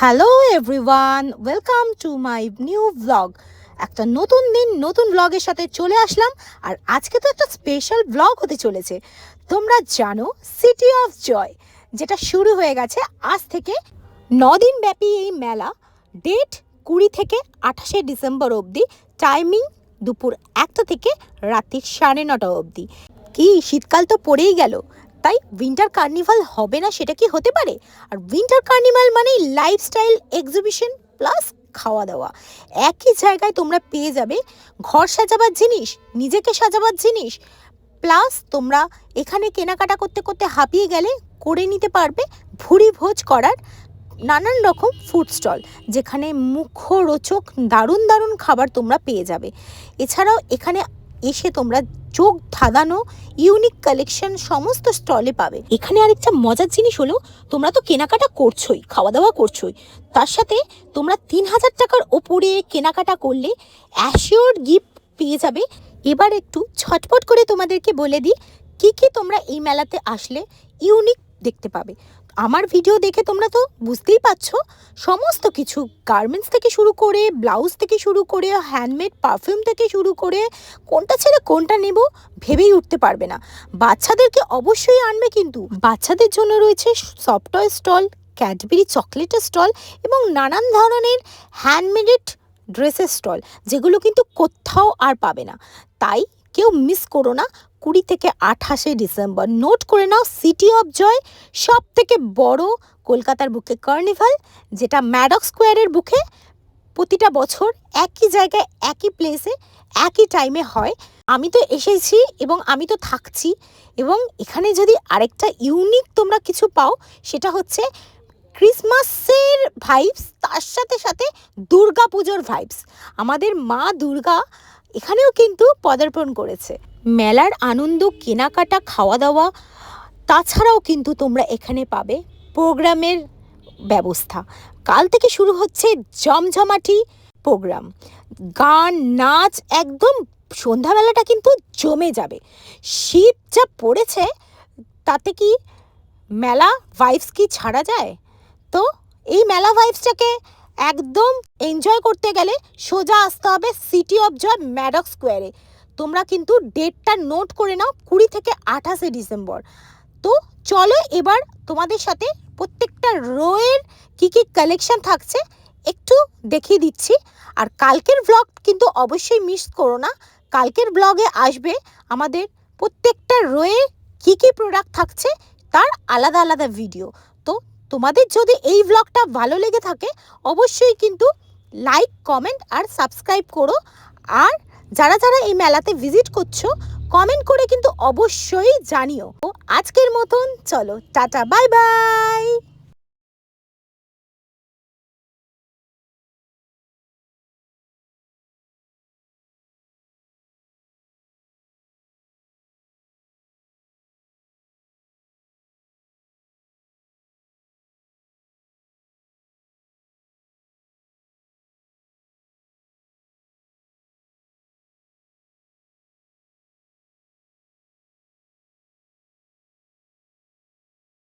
Hello everyone, welcome to my new blog. একটা নতুন দিন নতুন ব্লগের সাথে চলে আসলাম। আর আজকে তো একটা স্পেশাল ব্লগ হতে চলেছে। তোমরা জানো সিটি অফ জয় যেটা শুরু হয়ে গেছে আজ থেকে 9 দিন ব্যাপী এই মেলা। ডেট 20 থেকে 28 ডিসেম্বর অবধি। টাইমিং দুপুর 1টা থেকে রাত্রি 9:30 অবধি। কি শীতকাল তো পড়েই গেল, তাই উইন্টার কার্নিভাল হবে না সেটা কি হতে পারে? আর উইন্টার কার্নিভাল মানে লাইফস্টাইল এক্সিবিশন প্লাস খাওয়া দাওয়া একই জায়গায় তোমরা পেয়ে যাবে। ঘর সাজাবার জিনিস, নিজেকে সাজাবার জিনিস, প্লাস তোমরা এখানে কেনাকাটা করতে করতে হাঁপিয়ে গেলে করে নিতে পারবে ভুরি ভোজ করার নানান রকম ফুড স্টল, যেখানে মুখরোচক দারুণ দারুণ খাবার তোমরা পেয়ে যাবে। এছাড়াও এখানে এসে তোমরা চোখ ধাঁধানো ইউনিক কালেকশন সমস্ত স্টলে পাবে। এখানে আরেকটা মজার জিনিস হলো, তোমরা তো কেনাকাটা করছোই, খাওয়া দাওয়া করছোই, তার সাথে তোমরা 3,000 টাকার ওপরে কেনাকাটা করলে অ্যাসিওর গিফট পেয়ে যাবে। এবার একটু ছটপট করে তোমাদেরকে বলে দিই কি কি তোমরা এই মেলাতে আসলে ইউনিক দেখতে পাবে। আমার ভিডিও দেখে তোমরা তো বুঝতেই পারছো, সমস্ত কিছু গার্মেন্টস থেকে শুরু করে ব্লাউজ থেকে শুরু করে হ্যান্ডমেড পারফিউম থেকে শুরু করে কোনটা ছেড়ে কোনটা নেব ভেবেই উঠতে পারবে না। বাচ্চাদেরকে অবশ্যই আনবে, কিন্তু বাচ্চাদের জন্য রয়েছে সফট টয় স্টল, ক্যাডবেরি চকলেটের স্টল এবং নানান ধরনের হ্যান্ডমেড ড্রেসের স্টল, যেগুলো কিন্তু কোথাও আর পাবে না। তাই কেউ মিস করো না। 20 থেকে 28 ডিসেম্বর নোট করে নাও। সিটি অফ জয় সব থেকে বড় কলকাতার বুকে কার্নিভাল, যেটা ম্যাডক স্কোয়ারের বুকে প্রতিটা বছর একই জায়গায় একই প্লেসে একই টাইমে হয়। আমি তো এসেছি এবং আমি তো থাকছি, এবং এখানে যদি আরেকটা ইউনিক তোমরা কিছু পাও সেটা হচ্ছে ক্রিসমাসের ভাইবস, তার সাথে সাথে দুর্গা পুজোর ভাইবস। আমাদের মা দুর্গা এখানেও কিন্তু পদার্পণ করেছে। মেলার আনন্দ, কেনাকাটা, খাওয়া দাওয়া, তাছাড়াও কিন্তু তোমরা এখানে পাবে প্রোগ্রামের ব্যবস্থা। কাল থেকে শুরু হচ্ছে জমজমাটি প্রোগ্রাম, গান নাচ, একদম সন্ধ্যাবেলাটা কিন্তু জমে যাবে। শীত যা পড়েছে তাতে কি মেলা ভাইবস কি ছাড়া যায়? তো এই মেলা ভাইবসটাকে একদম এনজয় করতে গেলে সোজা আসতে হবে সিটি অফ জয় ম্যাডক স্কোয়ারে। তোমরা কিন্তু ডেটটা নোট করে নাও, 20 থেকে 28 ডিসেম্বর। তো চলো এবার তোমাদের সাথে প্রত্যেকটা রোয়ের কী কী কালেকশন থাকছে একটু দেখিয়ে দিচ্ছি। আর কালকের ব্লগ কিন্তু অবশ্যই মিস করো না। কালকের ব্লগে আসবে আমাদের প্রত্যেকটা রোয়ে কী কী প্রোডাক্ট থাকছে তার আলাদা আলাদা ভিডিও। তো তোমাদের যদি এই ব্লগটা ভালো লেগে থাকে অবশ্যই কিন্তু লাইক, কমেন্ট আর সাবস্ক্রাইব করো। আর যারা যারা এই মেলাতে ভিজিট করছো কমেন্ট করে কিন্তু অবশ্যই জানিও। আজকের মতন চলো টাটা, বাই বাই।